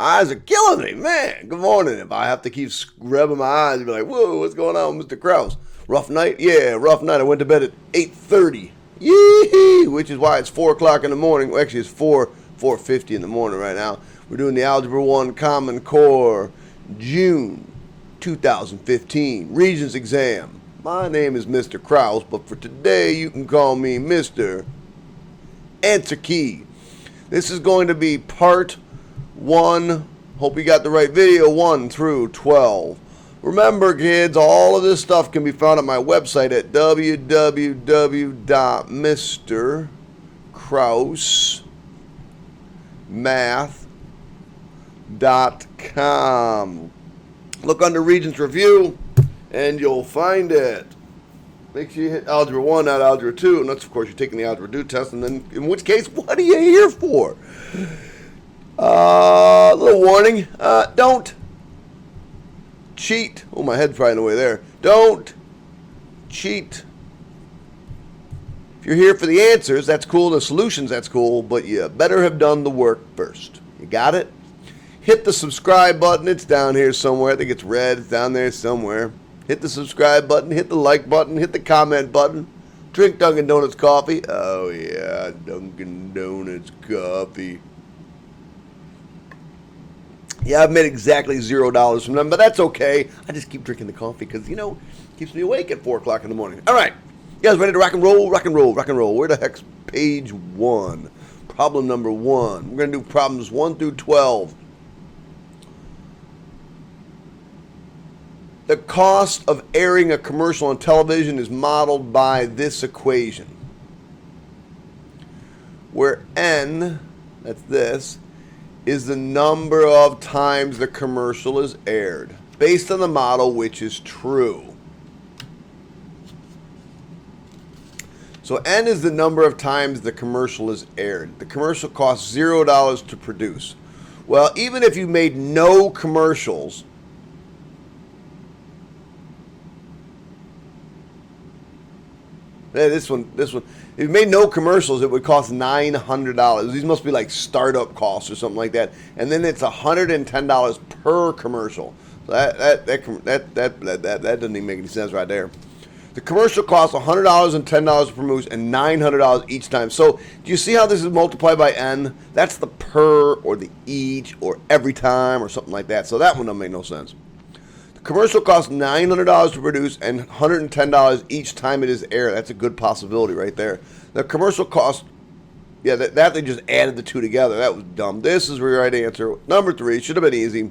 eyes are killing me, man. Good morning. If I have to keep rubbing my eyes, I'd be like, whoa, what's going on, Mr. Krause? Rough night? Yeah, rough night. I went to bed at 8:30. Yee! Which is why it's 4 o'clock in the morning. Well, actually, it's 4:50 in the morning right now. We're doing the Algebra 1 Common Core June 2015 Regents Exam. My name is Mr. Krause, but for today you can call me Mr. Answer Key. This is going to be part 1. Hope you got the right video, 1 through 12. Remember, kids, all of this stuff can be found at my website at www.mrkrausemath.com. Look under Regents Review, and you'll find it. Make sure you hit Algebra 1, not Algebra 2, and that's, of course, you're taking the Algebra 2 test, and then, in which case, what are you here for? A little warning, don't cheat. Oh, my head's flying away there. Don't cheat. If you're here for the answers, that's cool. The solutions, that's cool, but you better have done the work first. You got it? Hit the subscribe button. It's down here somewhere. I think it's red. It's down there somewhere. Hit the subscribe button. Hit the like button. Hit the comment button. Drink Dunkin' Donuts coffee. Oh, yeah, Dunkin' Donuts coffee. Yeah, I've made exactly $0 from them, but that's okay. I just keep drinking the coffee because, you know, it keeps me awake at 4 o'clock in the morning. All right. You guys ready to rock and roll? Rock and roll, rock and roll. Where the heck's page 1? Problem number 1. We're going to do problems 1 through 12. The cost of airing a commercial on television is modeled by this equation, where N, that's this, is the number of times the commercial is aired, based on the model, which is true. So N is the number of times the commercial is aired. The commercial costs $0 to produce. Well, even if you made no commercials, this one. If you made no commercials, it would cost $900. These must be like startup costs or something like that. And then it's $110 per commercial. So that doesn't even make any sense right there. The commercial costs $100 and $10 to produce and $900 each time. So do you see how this is multiplied by N? That's the per or the each or every time or something like that. So that one doesn't make no sense. Commercial costs $900 to produce and $110 each time it is aired. That's a good possibility right there. The commercial cost, yeah, that they just added the two together. That was dumb. This is the right answer. Number 3 should have been easy.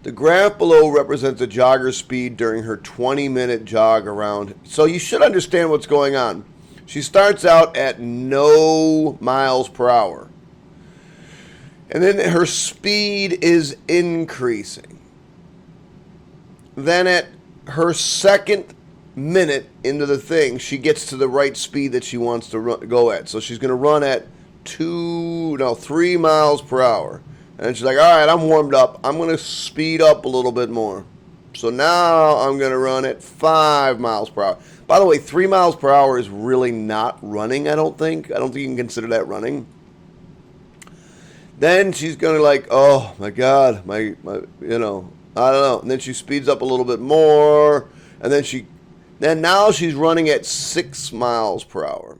The graph below represents a jogger's speed during her 20-minute jog around. So you should understand what's going on. She starts out at no miles per hour. And then her speed is increasing. Then at her second minute into the thing, she gets to the right speed that she wants to go at. So she's going to run at 3 miles per hour. And she's like, all right, I'm warmed up. I'm going to speed up a little bit more. So now I'm going to run at 5 miles per hour. By the way, 3 miles per hour is really not running, I don't think. I don't think you can consider that running. Then she's going to like, oh, my God, my, I don't know. And then she speeds up a little bit more. And then now she's running at 6 miles per hour.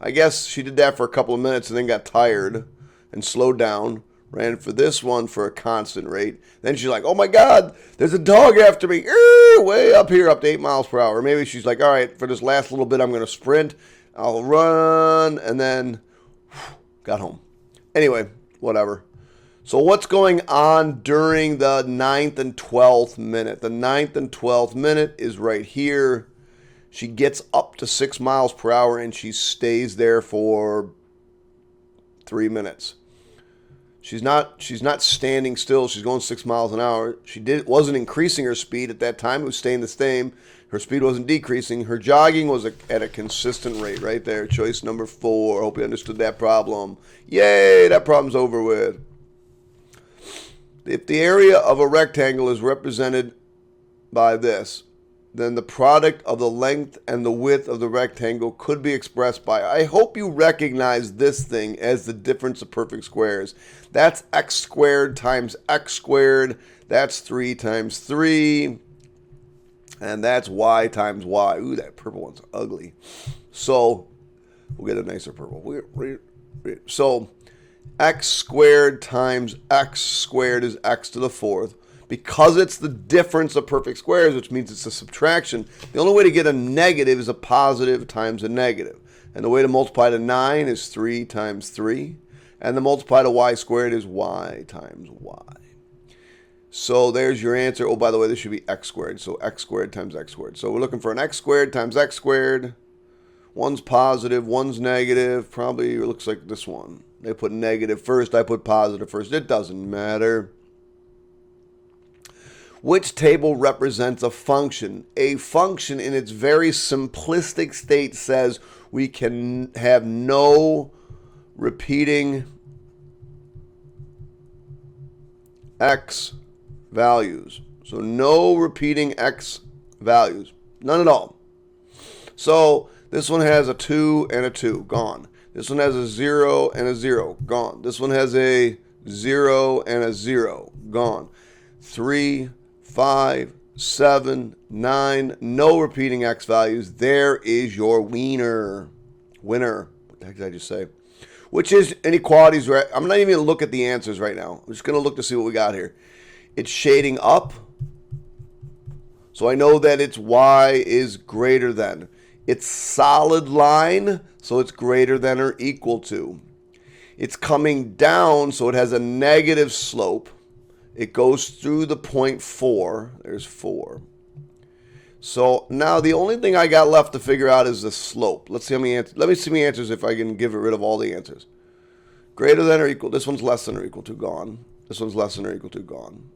I guess she did that for a couple of minutes and then got tired and slowed down. Ran for this one for a constant rate. Then she's like, oh, my God, there's a dog after me. Way up here, up to 8 miles per hour. Maybe she's like, all right, for this last little bit, I'm going to sprint. I'll run. And then got home. Anyway, whatever. So what's going on during the 9th and 12th minute? The 9th and 12th minute is right here. She gets up to 6 miles per hour and she stays there for 3 minutes. She's not standing still. She's going 6 miles an hour. She wasn't increasing her speed at that time. It was staying the same. Her speed wasn't decreasing. Her jogging was at a consistent rate right there. Choice number 4. Hope you understood that problem. Yay, that problem's over with. If the area of a rectangle is represented by this, then the product of the length and the width of the rectangle could be expressed by, I hope you recognize this thing as the difference of perfect squares. That's x squared times x squared. That's 3 times 3. And that's y times y. Ooh, that purple one's ugly. So we'll get a nicer purple. So x squared times x squared is x to the 4th. Because it's the difference of perfect squares, which means it's a subtraction, the only way to get a negative is a positive times a negative. And the way to multiply to 9 is 3 times 3. And the multiply to y squared is y times y. So there's your answer. Oh, by the way, this should be x squared. So x squared times x squared. So we're looking for an x squared times x squared. One's positive, one's negative. Probably it looks like this one. They put negative first, I put positive first. It doesn't matter. Which table represents a function? A function in its very simplistic state says we can have no repeating x values. So no repeating x values. None at all. So this one has a 2 and a 2. Gone. This one has a 0 and a 0. Gone. This one has a 0 and a 0. Gone. 3, 5, 7, 9, no repeating x values. There is your winner. What the heck did I just say? Which is inequalities. I'm not even going to look at the answers right now. I'm just going to look to see what we got here. It's shading up. So I know that it's y is greater than. It's solid line, so it's greater than or equal to. It's coming down, so it has a negative slope. It goes through the point 4. There's 4. So now the only thing I got left to figure out is the slope. Let's see how many answers. Let me see my answers if I can get rid of all the answers. Greater than or equal. This one's less than or equal to. Gone. This one's less than or equal to. Gone.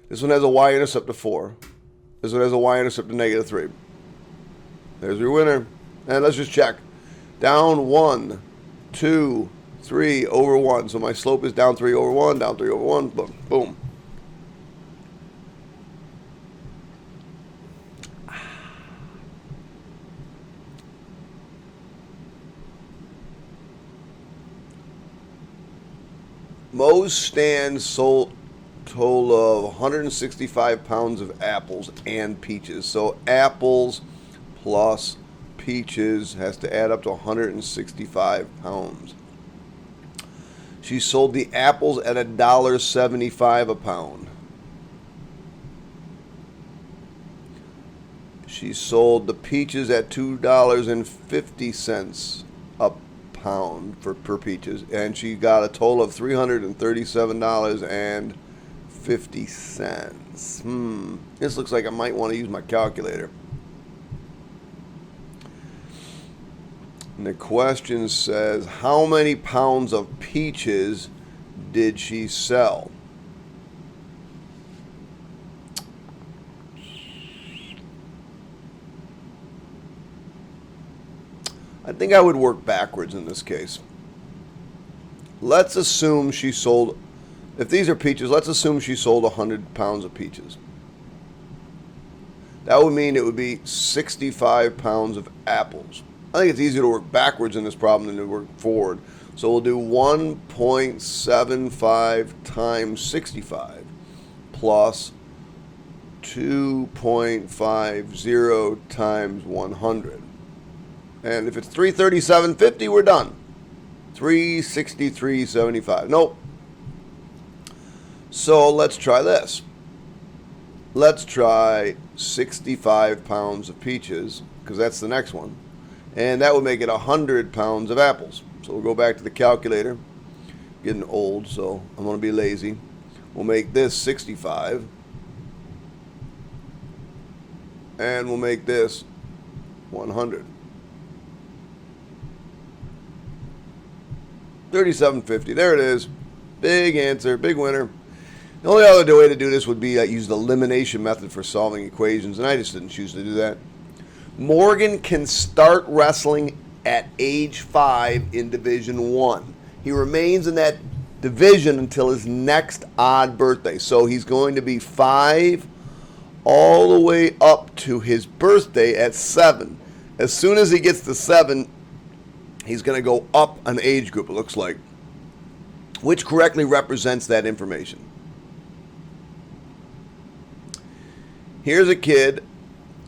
This one has a y-intercept of 4. This one has a y-intercept of negative 3. There's your winner. And let's just check. Down 1, 2, 3 over 1. So my slope is down 3 over 1, down 3 over 1. Boom. Boom. Moe's stand sold a total of 165 pounds of apples and peaches. So apples plus peaches has to add up to 165 pounds. She sold the apples at $1.75 a pound. She sold the peaches at $2.50 a pound per peaches, and she got a total of $337.50. This looks like I might want to use my calculator. And the question says, how many pounds of peaches did she sell? I think I would work backwards in this case. Let's assume she sold, if these are peaches, let's assume she sold 100 pounds of peaches. That would mean it would be 65 pounds of apples. I think it's easier to work backwards in this problem than to work forward. So we'll do 1.75 times 65 plus 2.50 times 100. And if it's 337.50, we're done. 363.75. Nope. So let's try this. Let's try 65 pounds of peaches, because that's the next one. And that would make it 100 pounds of apples. So we'll go back to the calculator. Getting old, so I'm going to be lazy. We'll make this 65. And we'll make this 100. 37.50. There it is. Big answer. Big winner. The only other way to do this would be use the elimination method for solving equations, and I just didn't choose to do that. Morgan can start wrestling at age 5 in Division 1. He remains in that division until his next odd birthday. So he's going to be 5 all the way up to his birthday at 7. As soon as he gets to 7, he's going to go up an age group, it looks like, which correctly represents that information. Here's a kid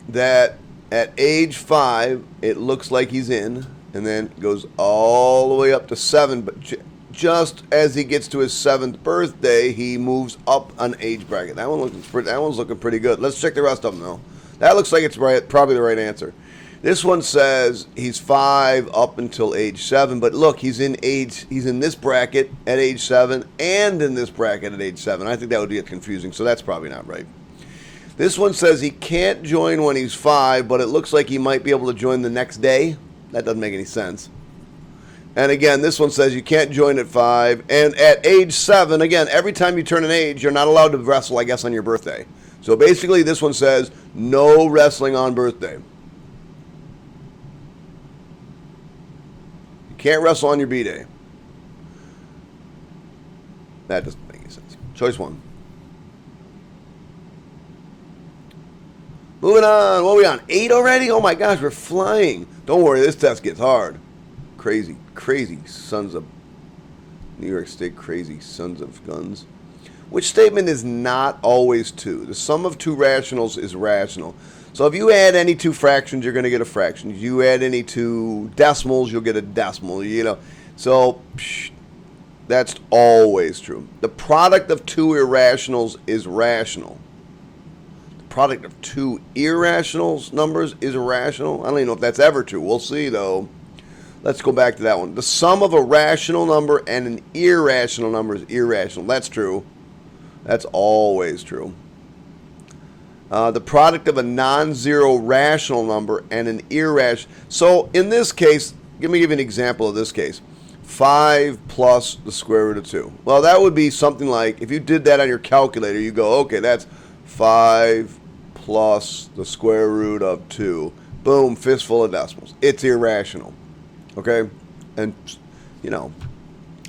that at age 5, it looks like he's in, and then goes all the way up to 7, but just as he gets to his 7th birthday, he moves up an age bracket. That one's looking pretty good. Let's check the rest of them, though. That looks like it's probably the right answer. This one says he's 5 up until age 7, but look, he's in this bracket at age 7 and in this bracket at age 7. I think that would get confusing, so that's probably not right. This one says he can't join when he's 5, but it looks like he might be able to join the next day. That doesn't make any sense. And again, this one says you can't join at 5. And at age 7, again, every time you turn an age, you're not allowed to wrestle, I guess, on your birthday. So basically, this one says no wrestling on birthday. You can't wrestle on your B-day. That doesn't make any sense. Choice 1. Moving on. What are we on? 8 already? Oh my gosh, we're flying. Don't worry, this test gets hard. Crazy sons of New York State, crazy sons of guns. Which statement is not always 2? The sum of 2 rationals is rational. So if you add any 2 fractions, you're going to get a fraction. If you add any 2 decimals, you'll get a decimal. So that's always true. The product of 2 irrationals is rational. Product of 2 irrational numbers is irrational. I don't even know if that's ever true. We'll see, though. Let's go back to that one. The sum of a rational number and an irrational number is irrational. That's true. That's always true. The product of a non-zero rational number and an irrational. So in this case, let me give you an example of this case. 5 plus the square root of 2. Well, that would be something like, if you did that on your calculator, you go, okay, that's 5 plus the square root of 2. Boom, fistful of decimals. It's irrational. Okay? And,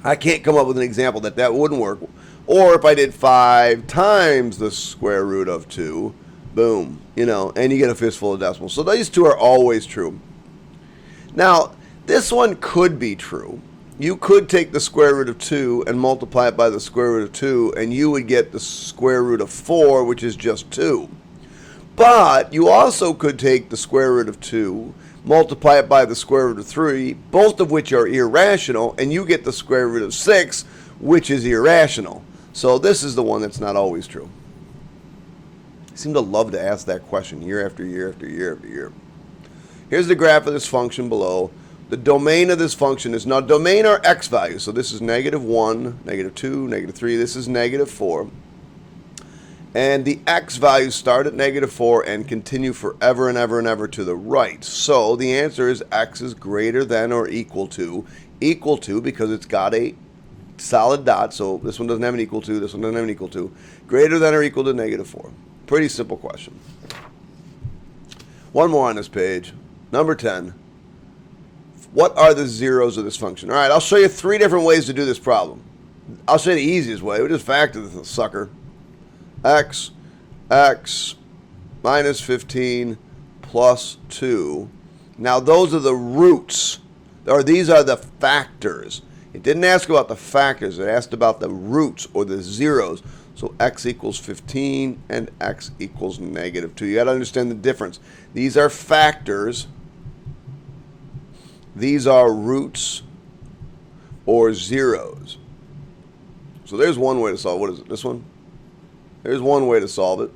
I can't come up with an example that wouldn't work. Or if I did 5 times the square root of 2, boom, and you get a fistful of decimals. So these 2 are always true. Now, this one could be true. You could take the square root of 2 and multiply it by the square root of 2, and you would get the square root of 4, which is just 2. But you also could take the square root of 2, multiply it by the square root of 3, both of which are irrational, and you get the square root of 6, which is irrational. So this is the one that's not always true. I seem to love to ask that question year after year after year after year. Here's the graph of this function below. The domain of this function is, now domain are x values, so this is -1, -2, -3, this is -4. And the x values start at -4 and continue forever and ever and ever to the right. So the answer is x is greater than or equal to because it's got a solid dot, so this one doesn't have an equal to, this one doesn't have an equal to, greater than or equal to -4. Pretty simple question. One more on this page. Number 10. What are the zeros of this function? All right, I'll show you 3 different ways to do this problem. I'll show you the easiest way. We just factor this sucker. X minus 15 plus 2. Now those are the roots, or these are the factors. It didn't ask about the factors. It asked about the roots or the zeros. So x equals 15 and x equals -2. You got to understand the difference. These are factors. These are roots or zeros. So there's one way to solve. What is it? This one? There's one way to solve it.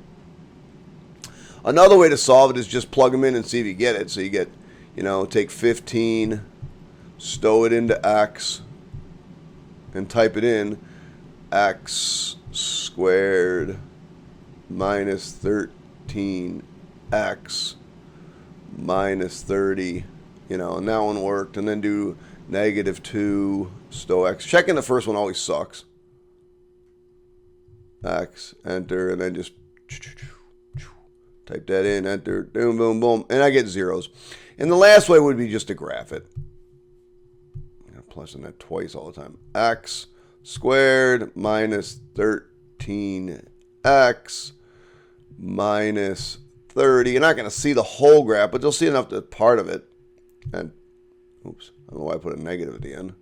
Another way to solve it is just plug them in and see if you get it. So you get, take 15, stow it into x, and type it in. X squared minus 13x minus 30. And that one worked. And then do -2, stow x. Checking the first one always sucks. X, enter, and then just type that in, enter, boom, boom, boom, and I get zeros. And the last way would be just to graph it. I'm plussing that twice all the time. X squared minus 13x minus 30. You're not going to see the whole graph, but you'll see enough to part of it. And, oops, I don't know why I put a negative at the end.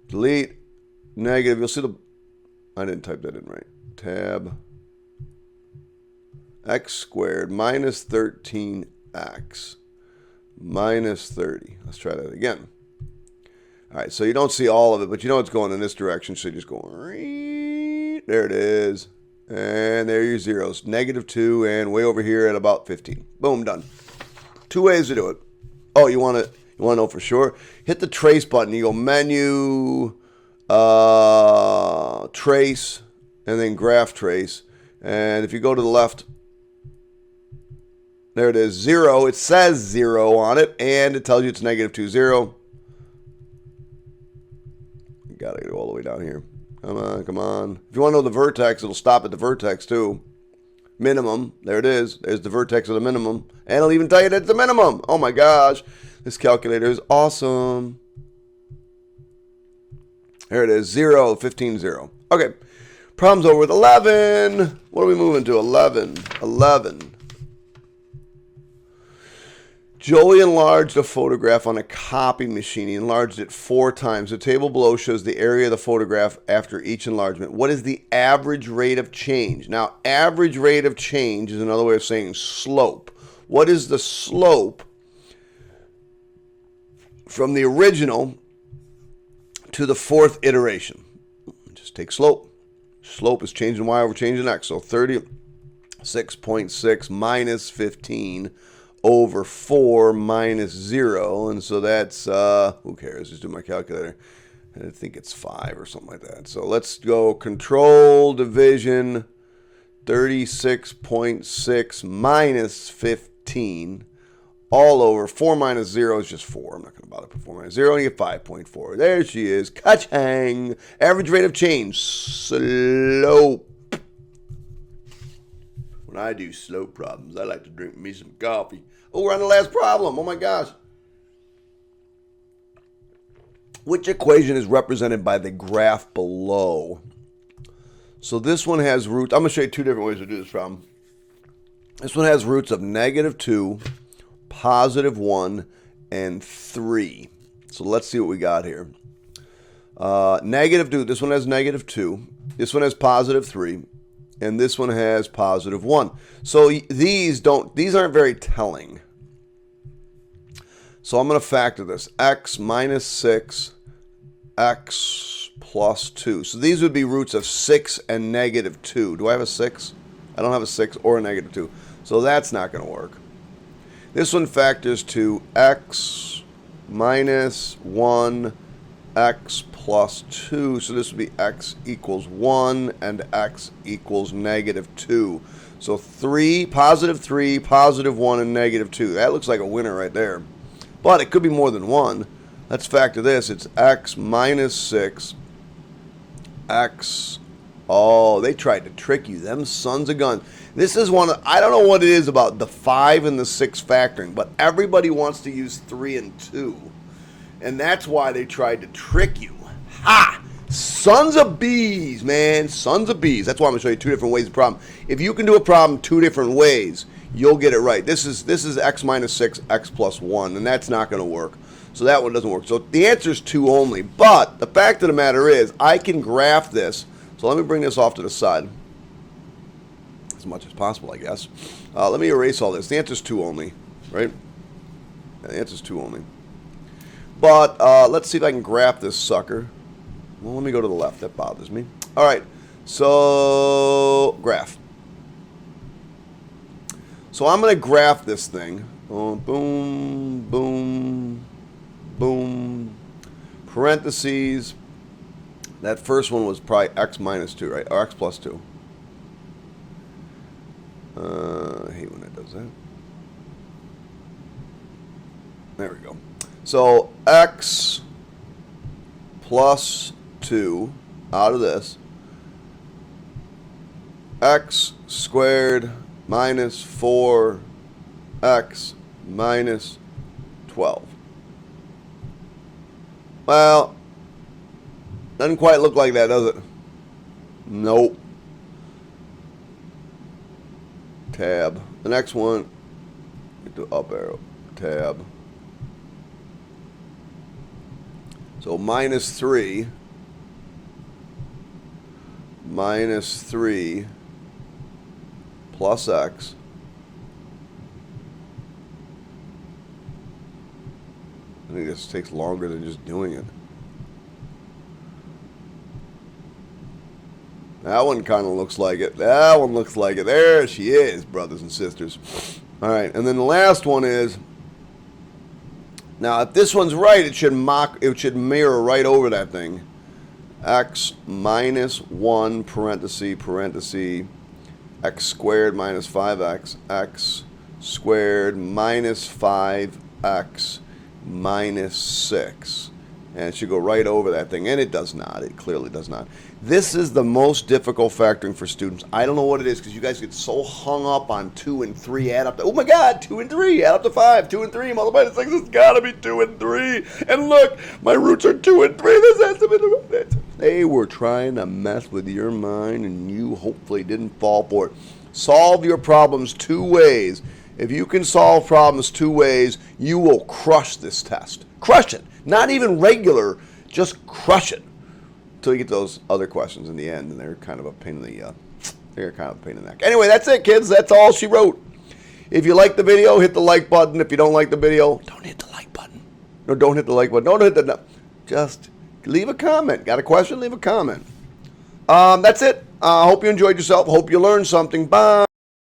Delete, negative. You'll see the, I didn't type that in right. Tab, x squared minus 13x minus 30. Let's try that again. All right, so you don't see all of it, but you know it's going in this direction, so you just go, there it is. And there are your zeros, negative 2, and way over here at about 15. Boom, done. 2 ways to do it. Oh, you want to know for sure? Hit the trace button. You go menu, trace, and then graph trace. And if you go to the left, there it is, 0. It says 0 on it, and it tells you it's negative 2, 0. You got to go all the way down here. Come on, come on. If you want to know the vertex, it'll stop at the vertex too. Minimum. There it is. There's the vertex of the minimum. And it'll even tell you that it's the minimum. Oh my gosh. This calculator is awesome. There it is. 0, 15, 0. Okay. Problem's over with 11. What are we moving to? 11. 11. Joey enlarged a photograph on a copy machine. He enlarged it 4 times. The table below shows the area of the photograph after each enlargement. What is the average rate of change? Now, average rate of change is another way of saying slope. What is the slope from the original to the 4th iteration? Just take slope. Slope is changing y over changing x. So 36.6 minus 15 over 4 minus 0, and so that's, who cares, just do my calculator. I think it's 5 or something like that. So let's go control division, 36.6 minus 15, all over 4 minus 0 is just 4. I'm not going to bother with 4 minus 0, and you get 5.4. There she is, ka-chang. Average rate of change, slope. When I do slope problems, I like to drink me some coffee. Oh, we're on the last problem. Oh, my gosh. Which equation is represented by the graph below? So this one has roots. I'm going to show you 2 different ways to do this problem. This one has roots of negative 2, positive 1, and 3. So let's see what we got here. Negative 2. This one has negative 2. This one has positive 3. And this one has positive 1. So these aren't very telling. So I'm going to factor this. X minus 6, x plus 2. So these would be roots of 6 and negative 2. Do I have a 6? I don't have a 6 or a negative 2. So that's not going to work. This one factors to x minus 1, x plus 2. So this would be x equals 1 and x equals negative 2. So 3, positive 1, and negative 2. That looks like a winner right there. But it could be more than 1. Let's factor this. It's x minus 6, x. Oh, they tried to trick you. Them sons of guns. This is one, I don't know what it is about the 5 and the 6 factoring, but everybody wants to use 3 and 2. And that's why they tried to trick you. Ha! Sons of bees, man. Sons of bees. That's why I'm going to show you 2 different ways of problem. If you can do a problem 2 different ways, you'll get it right. This is x minus 6, x plus 1, and that's not going to work. So that one doesn't work. So the answer is 2 only. But the fact of the matter is, I can graph this. So let me bring this off to the side. As much as possible, I guess. Let me erase all this. The answer is 2 only, right? Yeah, the answer is 2 only. But let's see if I can graph this sucker. Well, let me go to the left. That bothers me. All right. So, graph. So I'm going to graph this thing. Oh, boom, boom, boom. Parentheses. That first one was probably x minus 2, right? Or x plus 2. I hate when it does that. There we go. So x plus 2 out of this. X squared minus 4x minus 12. Well, doesn't quite look like that, does it? Nope. tab. The next one, get the up arrow, tab. So minus 3 plus x I think this takes longer than just doing it. That one kind of looks like it. That one looks like it. There she is, brothers and sisters. All right, and then the last one is, now if this one's right, it should mirror right over that thing. X minus 1 parenthesis x squared minus 5x, x squared minus 5x minus 6. And it should go right over that thing. And it does not. It clearly does not. This is the most difficult factoring for students. I don't know what it is because you guys get so hung up on 2 and 3 add up to, oh my God, 2 and 3 add up to 5. 2 and 3 multiplied to 6, it's got to be 2 and 3. And look, my roots are 2 and 3. This has to be the right. They were trying to mess with your mind and you hopefully didn't fall for it. Solve your problems 2 ways. If you can solve problems 2 ways, you will crush this test. Crush it. Not even regular, just crush it. Until you get those other questions in the end, and they're kind of a pain in the neck. Anyway, that's it, kids. That's all she wrote. If you like the video, hit the like button. If you don't like the video, don't hit the like button. No, don't hit the like button. Don't hit the... No. Just leave a comment. Got a question? Leave a comment. That's it. Hope you enjoyed yourself. Hope you learned something. Bye.